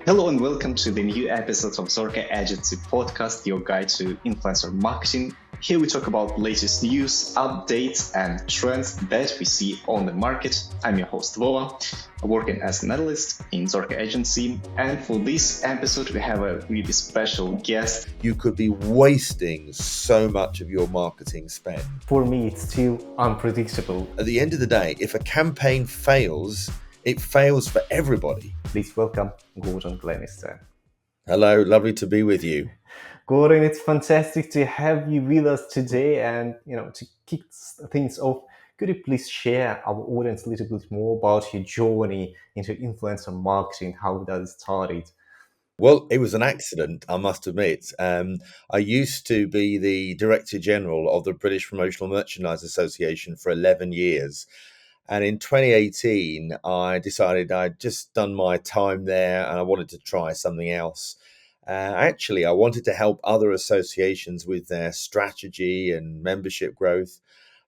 Hello and welcome to the new episode of Zorka.Agency podcast, your guide to influencer marketing. Here we talk about latest news, updates, and trends that we see on the market. I'm your host Vova, working as an analyst in Zorka.Agency, and for this episode we have a really special guest. You could be wasting so much of your marketing spend. For me, it's still unpredictable. At the end of the day, if a campaign fails, it fails for everybody. Please welcome Gordon Glenister. Hello, lovely to be with you. Gordon, it's fantastic to have you with us today. And, to kick things off, could you please share our audience a little bit more about your journey into influencer marketing, how that started? Well, it was an accident, I must admit. I used to be the Director General of the British Promotional Merchandise Association for 11 years. And in 2018, I decided I'd just done my time there and I wanted to try something else. Actually, I wanted to help other associations with their strategy and membership growth.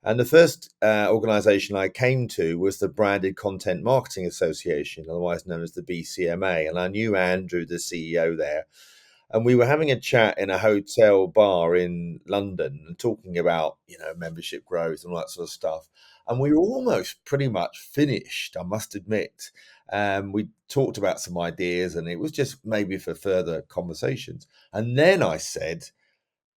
And the first organization I came to was the Branded Content Marketing Association, otherwise known as the BCMA. And I knew Andrew, the CEO there. And we were having a chat in a hotel bar in London and talking about, membership growth and all that sort of stuff. And we were almost pretty much finished, I must admit. We talked about some ideas and it was just maybe for further conversations. And then I said,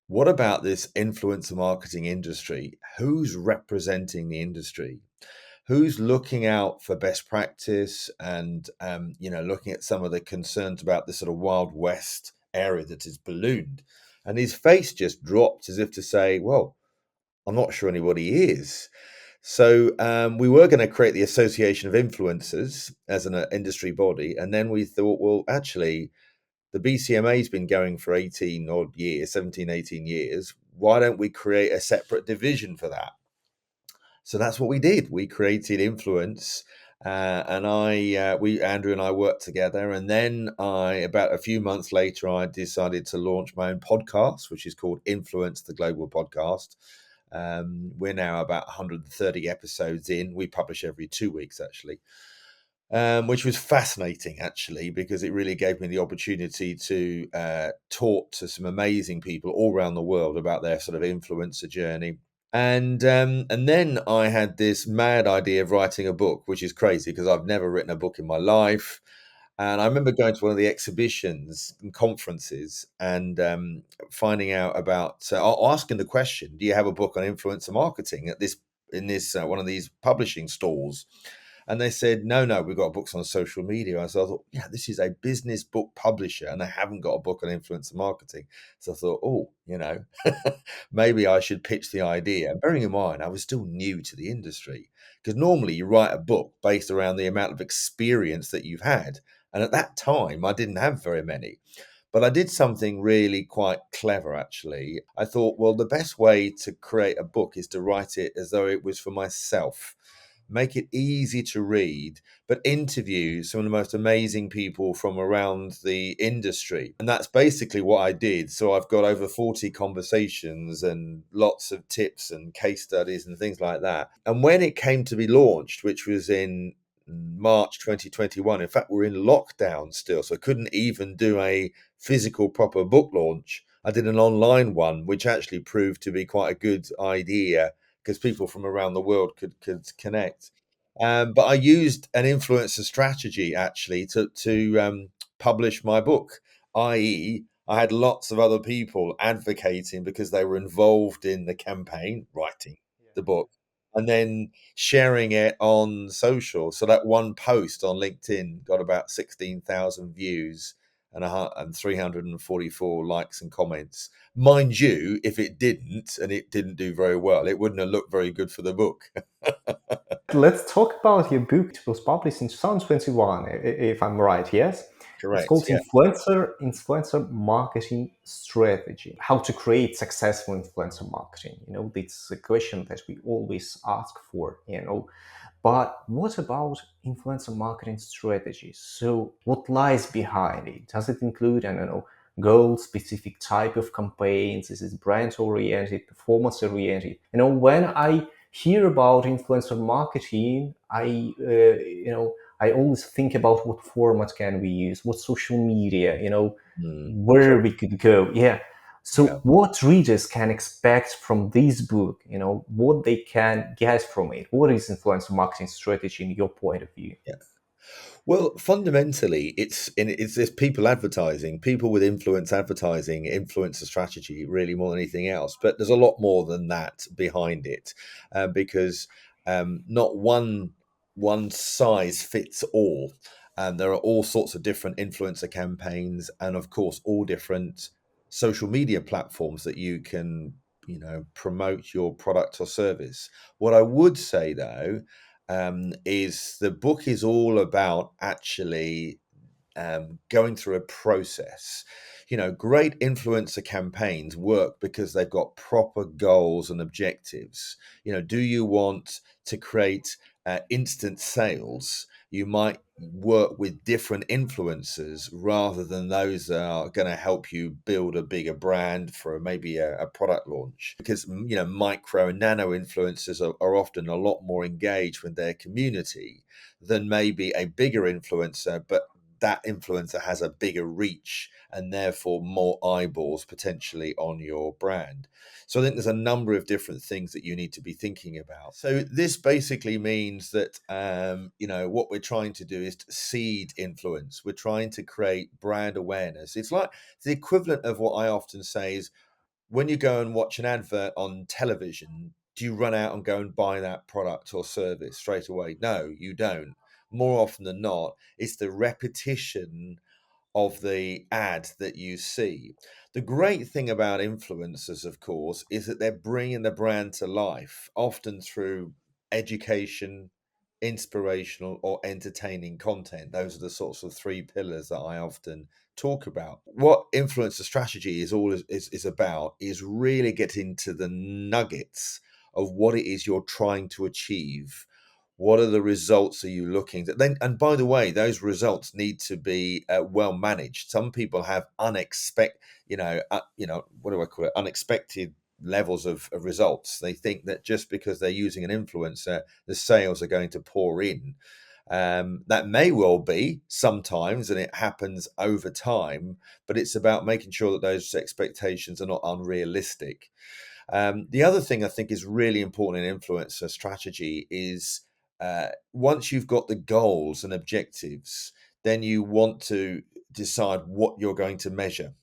what about this influencer marketing industry? Who's representing the industry? Who's looking out for best practice and, looking at some of the concerns about this sort of Wild West area that is ballooned? And his face just dropped as if to say, well, I'm not sure anybody is. So we were going to create the Association of Influencers as an industry body. And then we thought, well, actually, the BCMA has been going for 18 odd years, 17, 18 years. Why don't we create a separate division for that? So that's what we did. We created Influence, and Andrew and I worked together. And then about a few months later, I decided to launch my own podcast, which is called Influence, the Global Podcast. We're now about 130 episodes in. We publish every 2 weeks, actually, which was fascinating, actually, because it really gave me the opportunity to talk to some amazing people all around the world about their sort of influencer journey. And then I had this mad idea of writing a book, which is crazy because I've never written a book in my life. And I remember going to one of the exhibitions and conferences and finding out about asking the question, do you have a book on influencer marketing in this one of these publishing stalls? And they said, no, we've got books on social media. And so I thought, yeah, this is a business book publisher and they haven't got a book on influencer marketing. So I thought, maybe I should pitch the idea. And bearing in mind, I was still new to the industry because normally you write a book based around the amount of experience that you've had. And at that time, I didn't have very many. But I did something really quite clever, actually. I thought, well, the best way to create a book is to write it as though it was for myself. Make it easy to read, but interview some of the most amazing people from around the industry. And that's basically what I did. So I've got over 40 conversations and lots of tips and case studies and things like that. And when it came to be launched, which was in March 2021, in fact, we're in lockdown still, so I couldn't even do a physical proper book launch. I did an online one, which actually proved to be quite a good idea because people from around the world could connect. But I used an influencer strategy actually to publish my book, i.e., I had lots of other people advocating because they were involved in the campaign, writing the book, and then sharing it on social. So that one post on LinkedIn got about 16,000 views and 344 likes and comments. Mind you, if it didn't, and it didn't do very well, it wouldn't have looked very good for the book. Let's talk about your book. It was published in 2021, if I'm right, yes? Correct. It's called Yeah. Influencer Marketing Strategy. How to create successful influencer marketing. It's a question that we always ask for, But what about influencer marketing strategies? So what lies behind it? Does it include, goal-specific type of campaigns? Is it brand-oriented, performance-oriented? When I hear about influencer marketing, I I always think about what format can we use, what social media, where Sure. we could go. Yeah. So Yeah. what readers can expect from this book, what they can get from it. What is influencer marketing strategy in your point of view? Yeah. Well, fundamentally, it's people advertising, people with influence advertising, influencer strategy, really more than anything else. But there's a lot more than that behind it, because not one size fits all. There are all sorts of different influencer campaigns, and of course, all different social media platforms that you can, promote your product or service. What I would say though, is the book is all about actually going through a process. Great influencer campaigns work because they've got proper goals and objectives. Do you want to create instant sales? You might work with different influencers rather than those that are going to help you build a bigger brand for maybe a product launch. Because micro and nano influencers are often a lot more engaged with their community than maybe a bigger influencer, but that influencer has a bigger reach and therefore more eyeballs potentially on your brand. So I think there's a number of different things that you need to be thinking about. So this basically means that what we're trying to do is to seed influence. We're trying to create brand awareness. It's like the equivalent of what I often say is, when you go and watch an advert on television, do you run out and go and buy that product or service straight away? No, you don't. More often than not, it's the repetition of the ad that you see. The great thing about influencers, of course, is that they're bringing the brand to life, often through education, inspirational, or entertaining content. Those are the sorts of three pillars that I often talk about. What influencer strategy is about is really getting to the nuggets of what it is you're trying to achieve. What are the results are you looking at? Then, and by the way, those results need to be well managed. Some people have what do I call it? Unexpected levels of results. They think that just because they're using an influencer, the sales are going to pour in. That may well be sometimes, and it happens over time, but it's about making sure that those expectations are not unrealistic. The other thing I think is really important in influencer strategy is, once you've got the goals and objectives, then you want to decide what you're going to measure.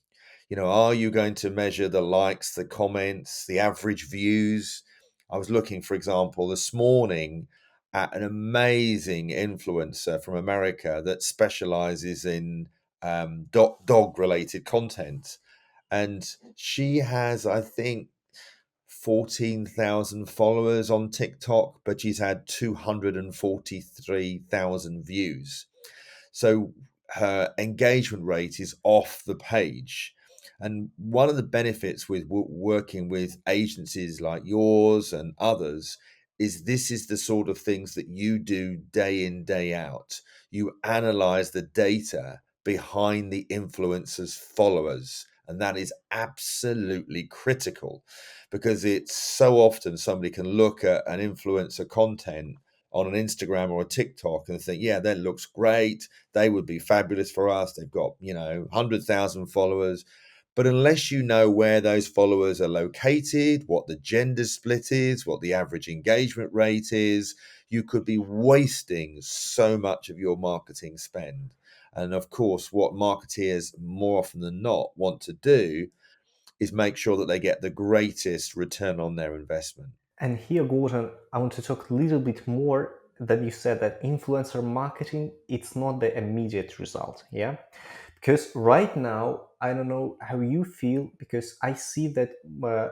Are you going to measure the likes, the comments, the average views? I was looking, for example, this morning at an amazing influencer from America that specializes in dog related content. And she has, I think, 14,000 followers on TikTok, but she's had 243,000 views. So her engagement rate is off the page. And one of the benefits with working with agencies like yours and others is this is the sort of things that you do day in, day out. You analyze the data behind the influencers' followers. And that is absolutely critical, because it's so often somebody can look at an influencer content on an Instagram or a TikTok and think, yeah, that looks great. They would be fabulous for us. They've got, 100,000 followers. But unless you know where those followers are located, what the gender split is, what the average engagement rate is, you could be wasting so much of your marketing spend. And of course, what marketeers more often than not want to do is make sure that they get the greatest return on their investment. And here, Gordon, I want to talk a little bit more that you said that influencer marketing, it's not the immediate result. Yeah. Because right now, I don't know how you feel, because I see that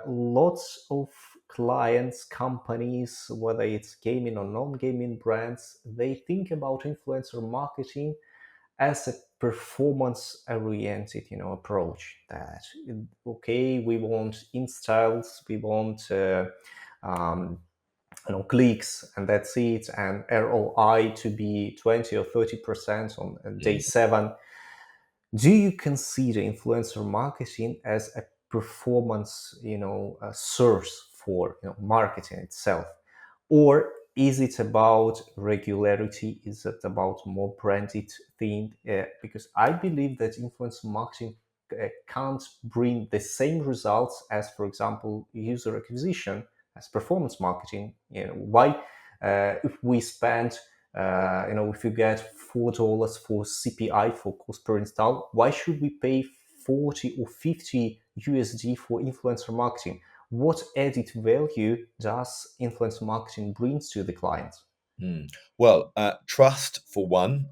lots of clients, companies, whether it's gaming or non-gaming brands, they think about influencer marketing as a performance oriented approach, that okay, we want installs, we want um, clicks, and that's it, and ROI to be 20 or 30% on day Mm. 7. Do you consider influencer marketing as a performance source for marketing itself, or Is it about regularity? Is it about more branded thing? Because I believe that influencer marketing can't bring the same results as, for example, user acquisition, as performance marketing. Why? If we spend, if you get $4 for CPI, for cost per install, why should we pay 40 or 50 USD for influencer marketing? What added value does influencer marketing brings to the client? Hmm. Well, trust for one,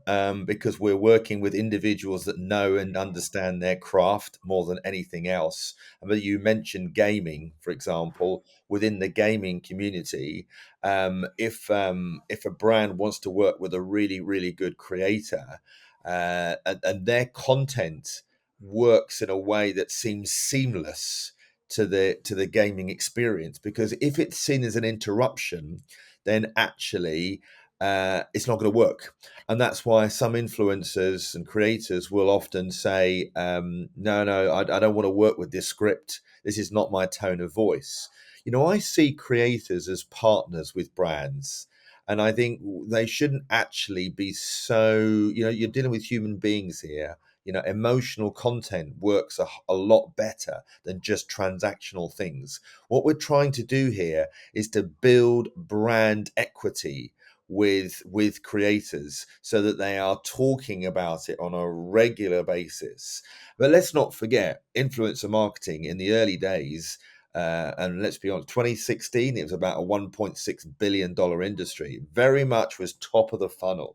because we're working with individuals that know and understand their craft more than anything else. But you mentioned gaming, for example. Within the gaming community, if a brand wants to work with a really, really good creator, and their content works in a way that seems seamless to the gaming experience, because if it's seen as an interruption, then actually it's not going to work. And that's why some influencers and creators will often say, no, I don't want to work with this script. This is not my tone of voice. I see creators as partners with brands. And I think they shouldn't actually be so, you're dealing with human beings here. Emotional content works a lot better than just transactional things. What we're trying to do here is to build brand equity with creators so that they are talking about it on a regular basis. But let's not forget, influencer marketing in the early days, and let's be honest, 2016, it was about a $1.6 billion industry. Very much was top of the funnel.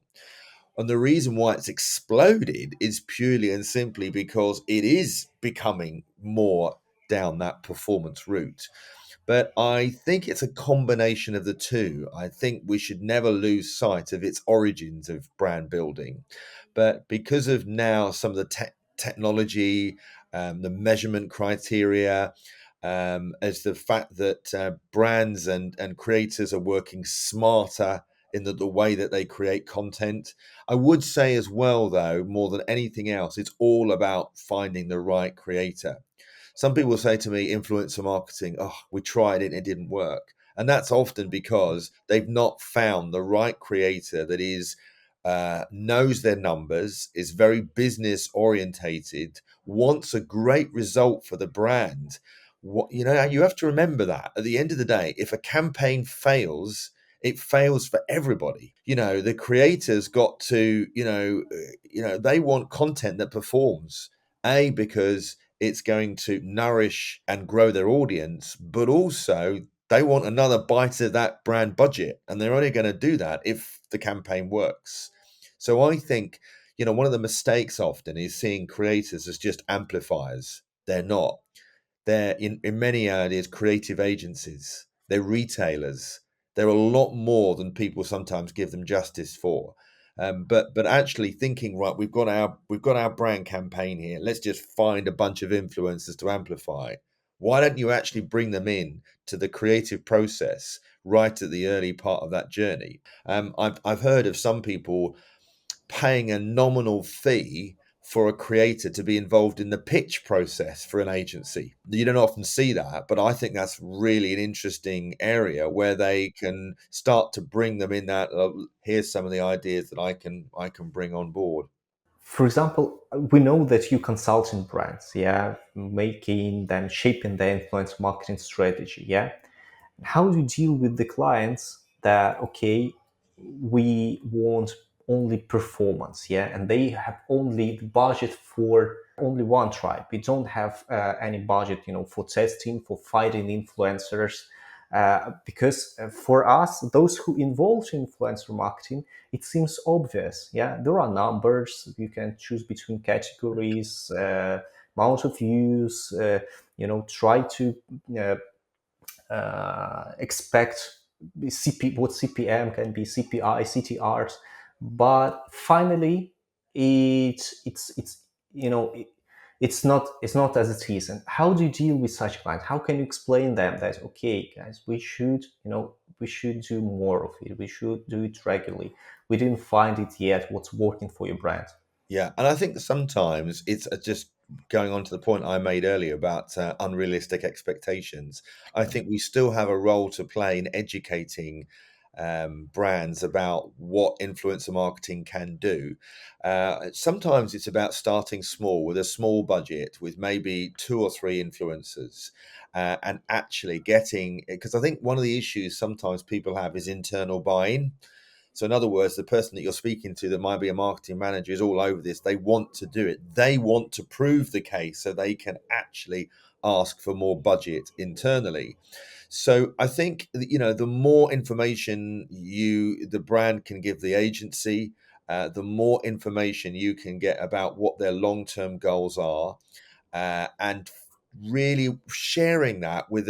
And the reason why it's exploded is purely and simply because it is becoming more down that performance route. But I think it's a combination of the two. I think we should never lose sight of its origins of brand building. But because of now some of the technology, the measurement criteria, as the fact that brands and creators are working smarter in the way that they create content. I would say as well, though, more than anything else, it's all about finding the right creator. Some people say to me, influencer marketing, oh, we tried it and it didn't work. And that's often because they've not found the right creator that is knows their numbers, is very business orientated, wants a great result for the brand. You have to remember that at the end of the day, if a campaign fails, it fails for everybody. The creators got to, they want content that performs. Because it's going to nourish and grow their audience, but also they want another bite of that brand budget, and they're only going to do that if the campaign works. So I think, one of the mistakes often is seeing creators as just amplifiers. They're not. They're in many areas creative agencies. They're retailers. They're a lot more than people sometimes give them justice for. But actually thinking, right, we've got our brand campaign here. Let's just find a bunch of influencers to amplify. Why don't you actually bring them in to the creative process right at the early part of that journey? I've heard of some people paying a nominal fee for a creator to be involved in the pitch process for an agency. You don't often see that, but I think that's really an interesting area where they can start to bring them in that here's some of the ideas that I can bring on board. For example, we know that you consult in brands, yeah, making them, shaping their influence marketing strategy, yeah. How do you deal with the clients that, okay, we want only performance, yeah, and they have only the budget for only one tribe. We don't have any budget, for testing, for finding influencers, because for us, those who involve influencer marketing, it seems obvious. Yeah, there are numbers you can choose between categories, amount of views. Try to expect what CPM can be, CPI, CTRs, but finally, it's it's not as it is. And how do you deal with such clients? How can you explain them that, okay, guys, we should do more of it. We should do it regularly. We didn't find it yet. What's working for your brand? Yeah, and I think that sometimes it's just going on to the point I made earlier about unrealistic expectations. I think we still have a role to play in educating brands about what influencer marketing can do. Sometimes it's about starting small with a small budget, with maybe 2 or 3 influencers, and actually getting, because I think one of the issues sometimes people have is internal buy-in. So in other words, the person that you're speaking to that might be a marketing manager is all over this. They want to do it. They want to prove the case so they can actually ask for more budget internally. So I think, the more information the brand can give the agency, the more information you can get about what their long-term goals are, and really sharing that with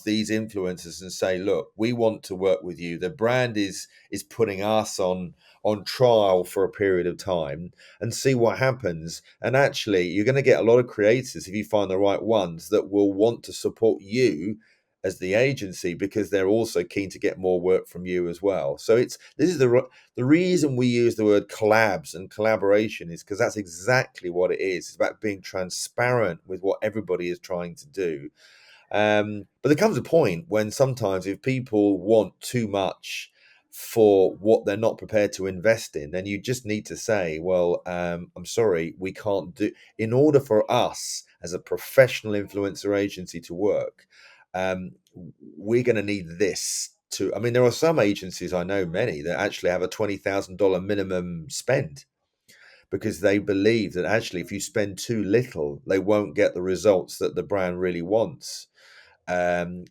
these influencers, and say, look, we want to work with you. The brand is putting us on trial for a period of time, and see what happens. And actually, you're going to get a lot of creators, if you find the right ones, that will want to support you as the agency, because they're also keen to get more work from you as well. So this is the reason we use the word collabs and collaboration, is because that's exactly what it is. It's about being transparent with what everybody is trying to do. But there comes a point when sometimes, if people want too much for what they're not prepared to invest in, then you just need to say, well, I'm sorry, we can't do, in order for us as a professional influencer agency to work, we're going to need this to, I mean, there are some agencies, I know many, that actually have a $20,000 minimum spend, because they believe that actually if you spend too little, they won't get the results that the brand really wants.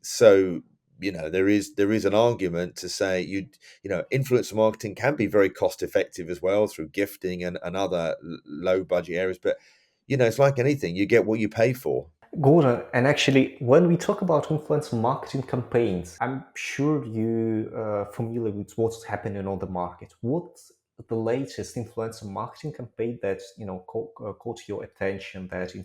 So there is an argument to say, influencer marketing can be very cost effective as well, through gifting and other low budget areas. But it's like anything, you get what you pay for. Gordon, and actually, when we talk about influencer marketing campaigns, I'm sure you are familiar with what's happening on the market. What's the latest influencer marketing campaign that caught your attention, that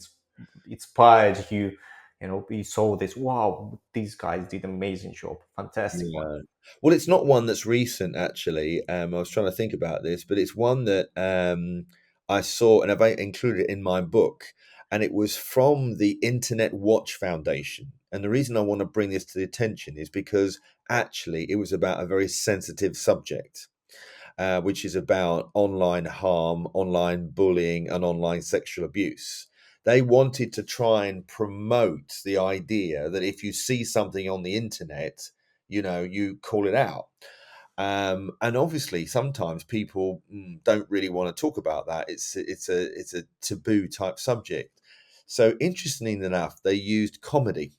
inspired you? You saw this. Wow, these guys did an amazing job. Fantastic one. Yeah. Well, it's not one that's recent, actually. I was trying to think about this, but it's one that I saw, and I've included it in my book. And it was from the Internet Watch Foundation. And the reason I want to bring this to the attention is because actually it was about a very sensitive subject, which is about online harm, online bullying, and online sexual abuse. They wanted to try and promote the idea that if you see something on the internet, you call it out. And obviously, sometimes people don't really want to talk about that. It's a taboo type subject. So interestingly enough, they used comedy,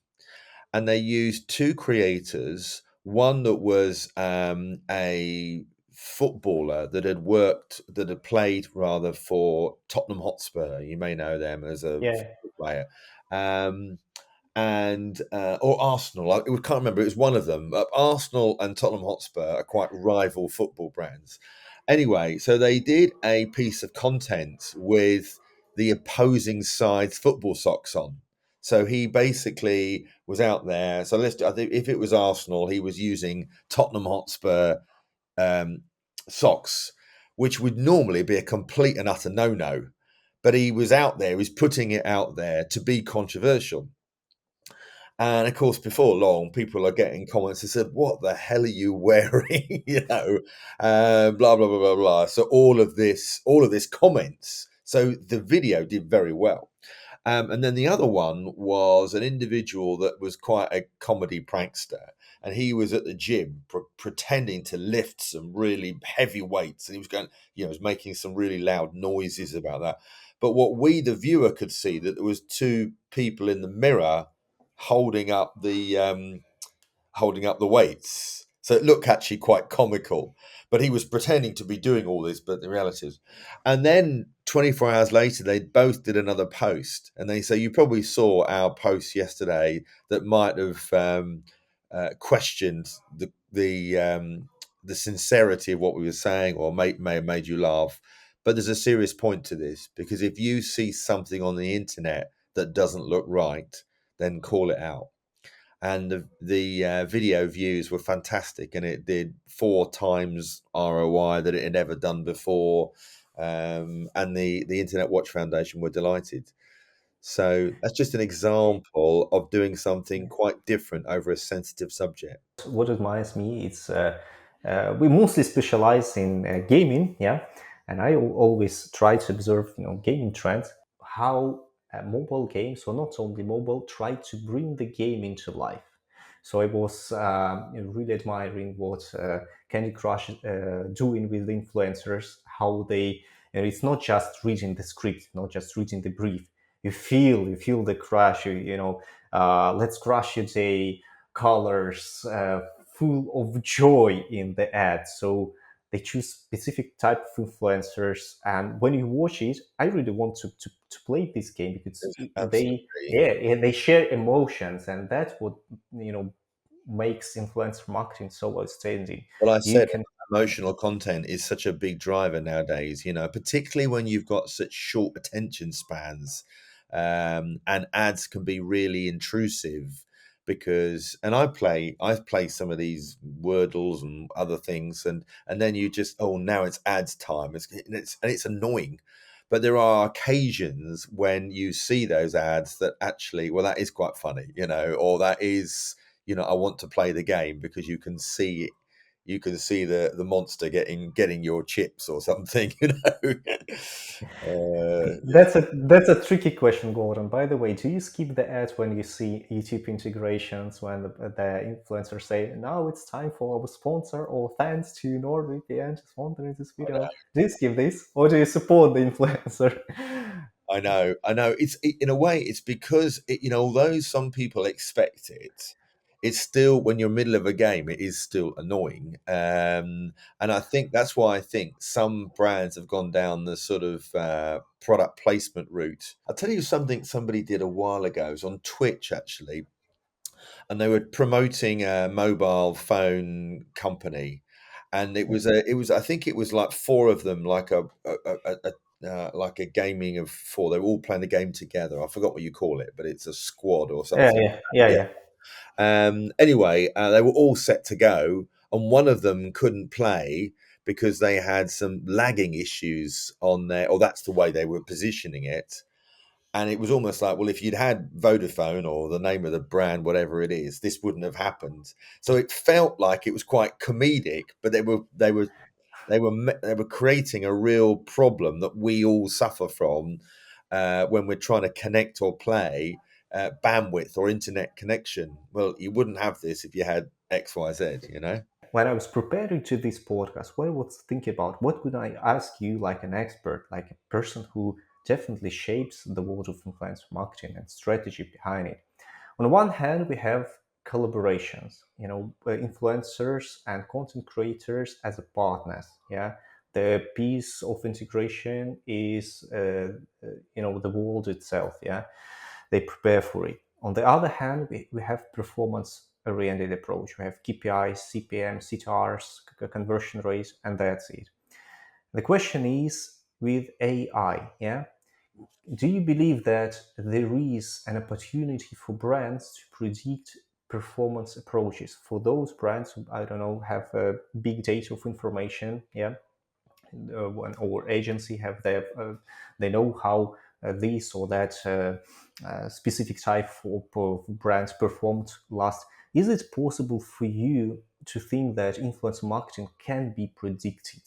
and they used 2 creators. One that was a footballer that had played rather for Tottenham Hotspur. You may know them as a Yeah. football player. Um, and or Arsenal. I can't remember. It was one of them. Arsenal and Tottenham Hotspur are quite rival football brands. Anyway, so they did a piece of content with the opposing side's football socks on. So he basically was out there. So I think if it was Arsenal, he was using Tottenham Hotspur um, socks, which would normally be a complete and utter no-no. But he was out there. He's putting it out there to be controversial. And of course, before long, people are getting comments that said, "What the hell are you wearing?" Blah blah blah blah blah. So all of this comments. So the video did very well. And then the other one was an individual that was quite a comedy prankster, and he was at the gym pretending to lift some really heavy weights, and he was going, was making some really loud noises about that. But what we, the viewer, could see, that there was 2 people in the mirror holding up the weights. So it looked actually quite comical. But he was pretending to be doing all this, but the reality is. And then 24 hours later, they both did another post. And they say, you probably saw our post yesterday that might have questioned the sincerity of what we were saying, or may have made you laugh. But there's a serious point to this, because if you see something on the internet that doesn't look right, then call it out. And the video views were fantastic, and it did 4 times ROI that it had ever done before. And the Internet Watch Foundation were delighted. So that's just an example of doing something quite different over a sensitive subject. What reminds me, it's we mostly specialize in gaming, yeah, and always try to observe, gaming trends, how mobile games, or not only mobile, try to bring the game into life. So I was really admiring what Candy Crush doing with influencers, how they, it's not just reading the script, not just reading the brief. You feel the crush. Let's crush your day, colors, full of joy in the ad. So they choose specific type of influencers, and when you watch it, I really want to play this game because they, Absolutely. yeah, and they share emotions, and that's what makes influencer marketing so outstanding. Well, I You said can, emotional content is such a big driver nowadays, particularly when you've got such short attention spans, and ads can be really intrusive because, and I play some of these Wordles and other things, and then you just, oh, now it's ads time. And it's annoying. But there are occasions when you see those ads that actually, well, that is quite funny, or that is, I want to play the game because you can see the monster getting your chips or something. Yeah. that's a tricky question, Gordon. By the way, do you skip the ads when you see YouTube integrations, when the influencers say, now it's time for our sponsor, or thanks to NordVPN to sponsor this video? Do you skip this, or do you support the influencer? I know. In a way, it's because although some people expect it, it's still, when you're middle of a game, it is still annoying. And I think that's why I think some brands have gone down the sort of product placement route. I'll tell you something somebody did a while ago. It was on Twitch actually, and they were promoting a mobile phone company, and it was I think it was like four of them, like a gaming of four. They were all playing the game together. I forgot what you call it, but it's a squad or Yeah, something. yeah, yeah, Yeah. yeah. Anyway, they were all set to go, and one of them couldn't play because they had some lagging issues on there, or that's the way they were positioning it. And it was almost like, well, if you'd had Vodafone or the name of the brand, whatever it is, this wouldn't have happened. So it felt like it was quite comedic, but they were creating a real problem that we all suffer from when we're trying to connect or play, bandwidth or internet connection. Well, you wouldn't have this if you had X, Y, Z. When I was preparing to this podcast, what I was thinking about, what would I ask you, like an expert, like a person who definitely shapes the world of influencer marketing and strategy behind it. On one hand, we have collaborations, influencers and content creators as a partners. Yeah, the piece of integration is, the world itself. Yeah, they prepare for it. On the other hand, we have performance oriented approach. We have KPIs, CPM, CTRs, conversion rates, and that's it. The question is, with AI, yeah, do you believe that there is an opportunity for brands to predict performance approaches for those brands who, I don't know, have a big data of information, yeah, or agency have their, they know how this or that specific type of brands performed last. Is it possible for you to think that influence marketing can be predicted?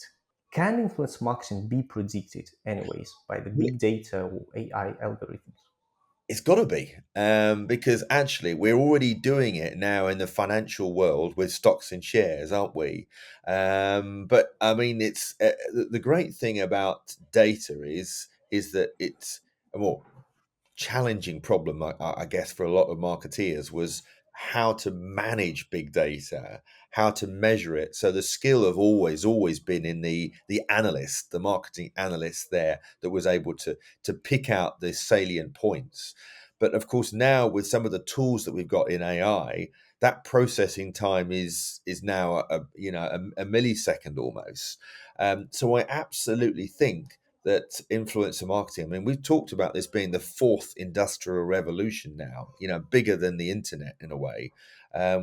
Can influence marketing be predicted, anyways, by the big data or AI algorithms? It's got to be, because actually we're already doing it now in the financial world with stocks and shares, aren't we? But I mean, it's the great thing about data is that it's a more challenging problem, I guess, for a lot of marketeers was how to manage big data, how to measure it. So the skill have always been in the analyst, the marketing analyst there that was able to pick out the salient points. But of course, now with some of the tools that we've got in AI, that processing time is now a millisecond almost. So I absolutely think that influencer marketing, I mean, we've talked about this being the fourth industrial revolution now, bigger than the internet in a way,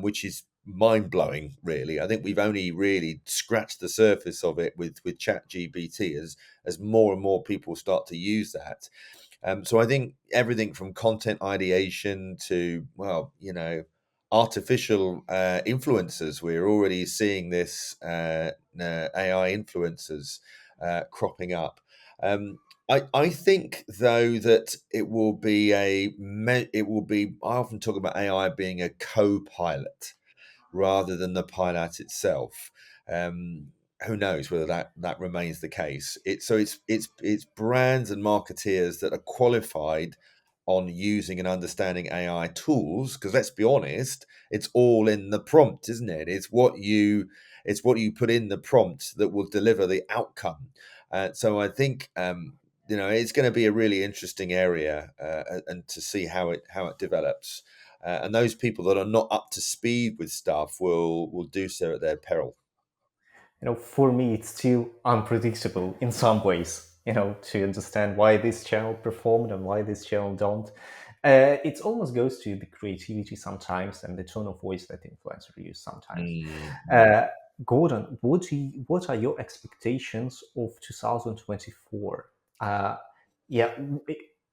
which is mind-blowing, really. I think we've only really scratched the surface of it with ChatGPT as more and more people start to use that. So I think everything from content ideation to, well, artificial influencers. We're already seeing this AI influencers cropping up. I think though that it will be I often talk about AI being a co-pilot rather than the pilot itself. Um, who knows whether that remains the case? It's brands and marketeers that are qualified on using and understanding AI tools. Because let's be honest, it's all in the prompt, isn't it? It's what you put in the prompt that will deliver the outcome. So I think it's going to be a really interesting area, and to see how it develops. And those people that are not up to speed with stuff will do so at their peril. For me, it's still unpredictable in some ways, to understand why this channel performed and why this channel don't. It almost goes to the creativity sometimes and the tone of voice that the influencer use sometimes. Mm. Uh, Gordon, what are your expectations of 2024? Yeah,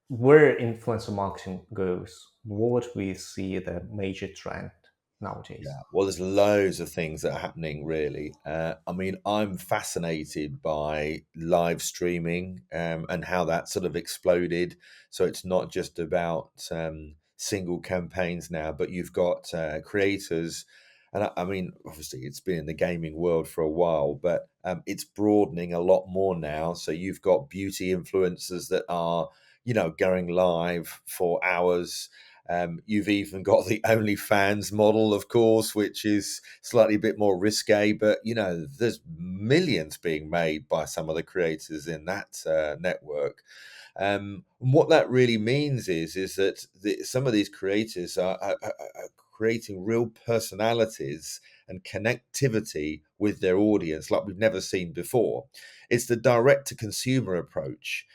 where influencer marketing goes, what we see the major trend nowadays? Yeah, well, there's loads of things that are happening, really. I mean, I'm fascinated by live streaming, and how that sort of exploded. So it's not just about single campaigns now, but you've got creators. And I mean, obviously, it's been in the gaming world for a while, but it's broadening a lot more now. So you've got beauty influencers that are, going live for hours. You've even got the OnlyFans model, of course, which is slightly a bit more risque, but there's millions being made by some of the creators in that network. And what that really means is that some of these creators are creating real personalities and connectivity with their audience like we've never seen before. It's the direct to consumer approach,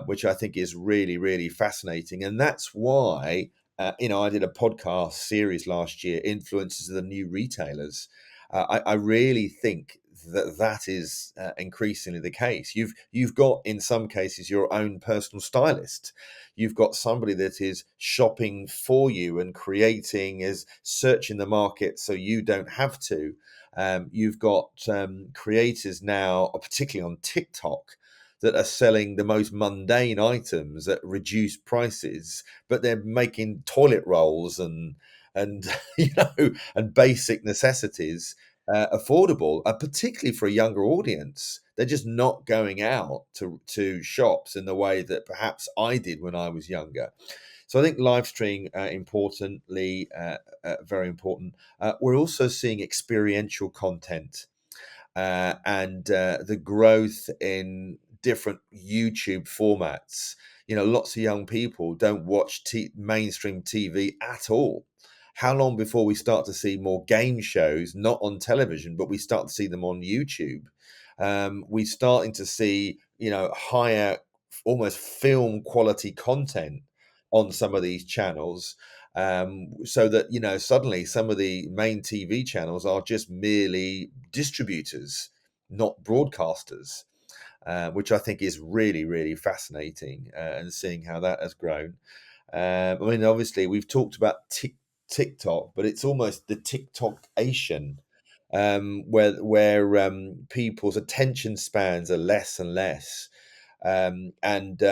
which I think is really, really fascinating. And that's why I did a podcast series last year, Influencers of the New Retailers. I really think that is increasingly the case. You've got, in some cases, your own personal stylist. You've got somebody that is shopping for you and is searching the market so you don't have to. You've got creators now, particularly on TikTok, that are selling the most mundane items at reduced prices, but they're making toilet rolls and and basic necessities affordable, particularly for a younger audience. They're just not going out to shops in the way that perhaps I did when I was younger. So I think live stream, very important. We're also seeing experiential content, and the growth in different YouTube formats. Lots of young people don't watch mainstream TV at all. How long before we start to see more game shows, not on television, but we start to see them on YouTube? We're starting to see, higher, almost film quality content on some of these channels, so that suddenly some of the main TV channels are just merely distributors, not broadcasters, which I think is really, really fascinating, and seeing how that has grown. I mean, obviously, we've talked about TikTok, but it's almost the TikTok-ation, where people's attention spans are less and less. And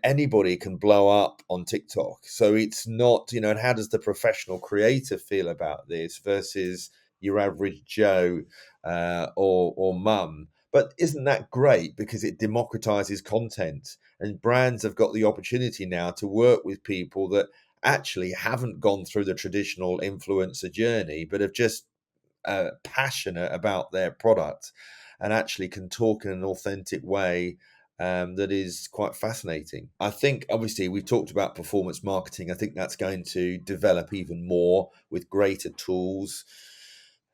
anybody can blow up on TikTok. So it's not, and how does the professional creator feel about this versus your average Joe, or mum? But isn't that great, because it democratizes content, and brands have got the opportunity now to work with people that actually haven't gone through the traditional influencer journey, but have just passionate about their product and actually can talk in an authentic way, that is quite fascinating. I think, obviously, we've talked about performance marketing. I think that's going to develop even more with greater tools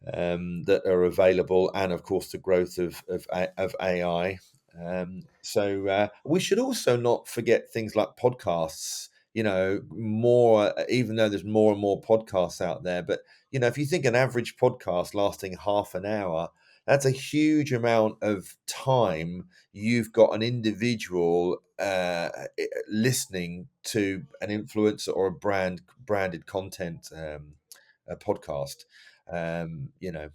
that are available, and of course the growth of AI. So we should also not forget things like podcasts. more, even though there's more and more podcasts out there. But if you think an average podcast lasting half an hour, that's a huge amount of time you've got an individual listening to an influencer or a branded content, a podcast. um, you know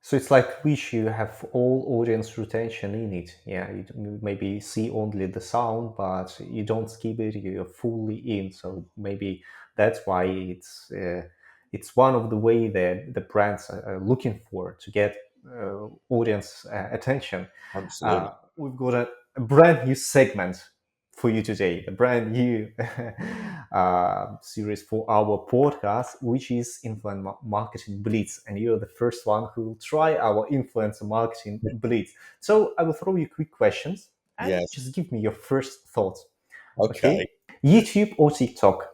So it's like wish you have all audience retention in it. Yeah, you maybe see only the sound, but you don't skip it. You're fully in. So maybe that's why it's one of the way that the brands are looking for to get audience attention. Absolutely. We've got a brand new segment for you today, a brand new series for our podcast, which is Influencer Marketing Blitz. And you're the first one who will try our Influencer Marketing Blitz. So I will throw you quick questions and Yes. just give me your first thoughts. Okay. Okay? YouTube or TikTok?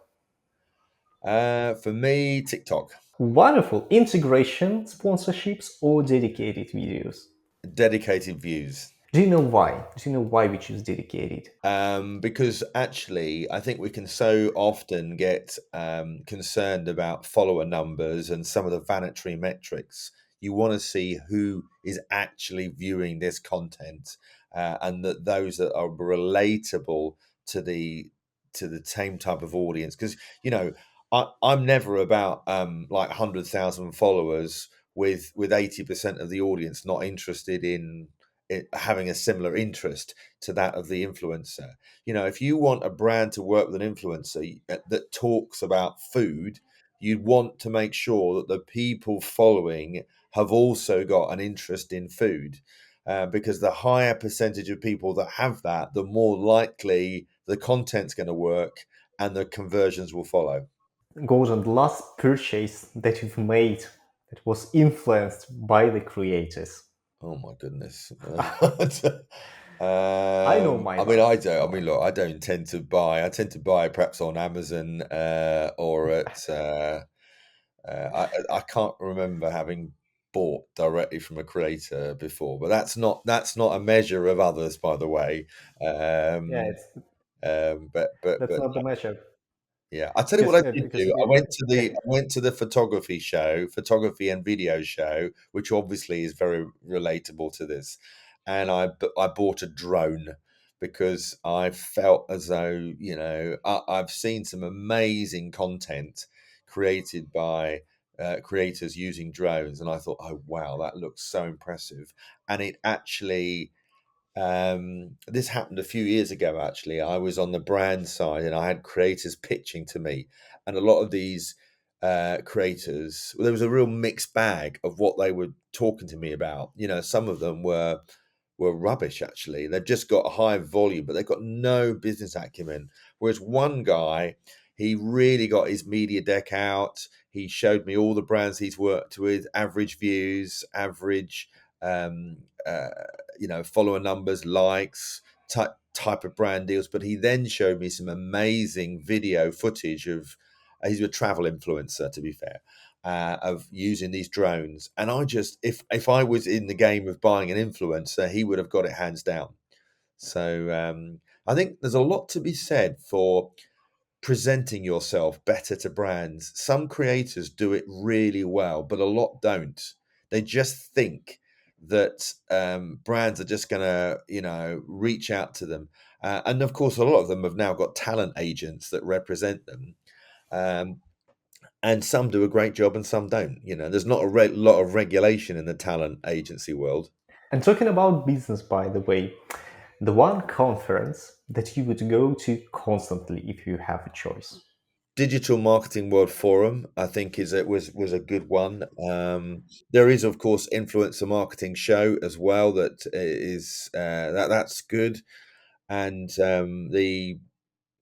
For me, TikTok. Wonderful. Integration, sponsorships, or dedicated videos? Dedicated views. Do you know why? Do you know why we choose dedicated? Because actually, I think we can so often get concerned about follower numbers and some of the vanity metrics. You want to see who is actually viewing this content, and that those that are relatable to the same type of audience. Because I'm never about like 100,000 followers with 80% of the audience not interested in having a similar interest to that of the influencer. If you want a brand to work with an influencer that talks about food, you'd want to make sure that the people following have also got an interest in food. Because the higher percentage of people that have that, the more likely the content's going to work and the conversions will follow. Gordon, the last purchase that you've made that was influenced by the creators? Oh my goodness. I know mine, I mean, but I don't. I mean, look, I don't tend to buy. I tend to buy perhaps on Amazon, or at. I can't remember having bought directly from a creator before, but that's not a measure of others, by the way. yeah, Um, it's that's but not the measure yeah, I tell you what I did because do. I we went to the okay. I went to the photography and video show, which obviously is very relatable to this. And I bought a drone because I felt as though I've seen some amazing content created by creators using drones, and I thought, oh wow, that looks so impressive. And it actually this happened a few years ago, actually. I was on the brand side and I had creators pitching to me. And a lot of these creators, well, there was a real mixed bag of what they were talking to me about. Some of them were rubbish, actually. They've just got a high volume, but they've got no business acumen. Whereas one guy, he really got his media deck out. He showed me all the brands he's worked with, average views, average um, uh, follower numbers, likes, type of brand deals. But he then showed me some amazing video footage of. He's a travel influencer, to be fair, of using these drones. And I just, if I was in the game of buying an influencer, he would have got it hands down. So I think there's a lot to be said for presenting yourself better to brands. Some creators do it really well, but a lot don't. They just think that brands are just going to, reach out to them. And of course, a lot of them have now got talent agents that represent them. Um, and some do a great job and some don't. There's not a lot of regulation in the talent agency world. And talking about business, by the way, the one conference that you would go to constantly if you have a choice. Digital Marketing World Forum, I think, was a good one. There is, of course, Influencer Marketing Show as well. That is that's good, and the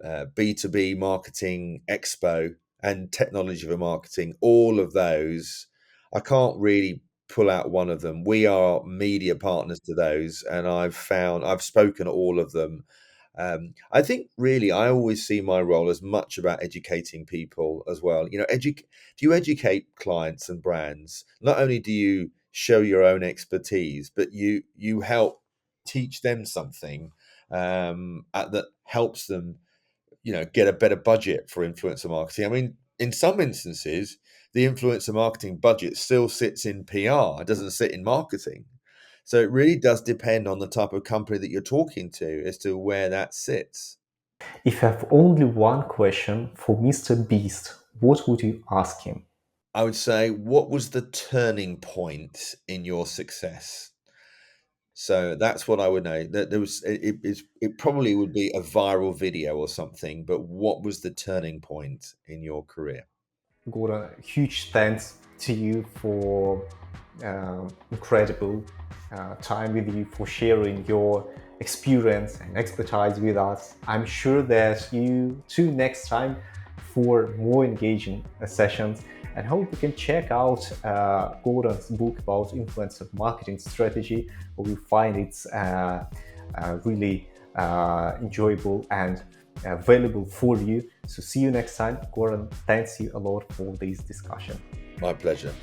B2B Marketing Expo and Technology for Marketing. All of those, I can't really pull out one of them. We are media partners to those, and I've spoken at all of them. I think really I always see my role as much about educating people as well. If you educate clients and brands, not only do you show your own expertise, but you help teach them something that helps them get a better budget for influencer marketing. I mean, in some instances, the influencer marketing budget still sits in PR, it doesn't sit in marketing. So it really does depend on the type of company that you're talking to as to where that sits. If you have only one question for Mr. Beast, what would you ask him? I would say, what was the turning point in your success? So that's what I would know. That there was, it probably would be a viral video or something. But what was the turning point in your career? Gordon, huge thanks to you for incredible time with you, for sharing your experience and expertise with us. I'm sure that you tune next time for more engaging sessions, and hope you can check out Gordon's book about influencer marketing strategy, where you find it's really enjoyable and available for you. So see you next time. Gordon, thanks you a lot for this discussion. My pleasure.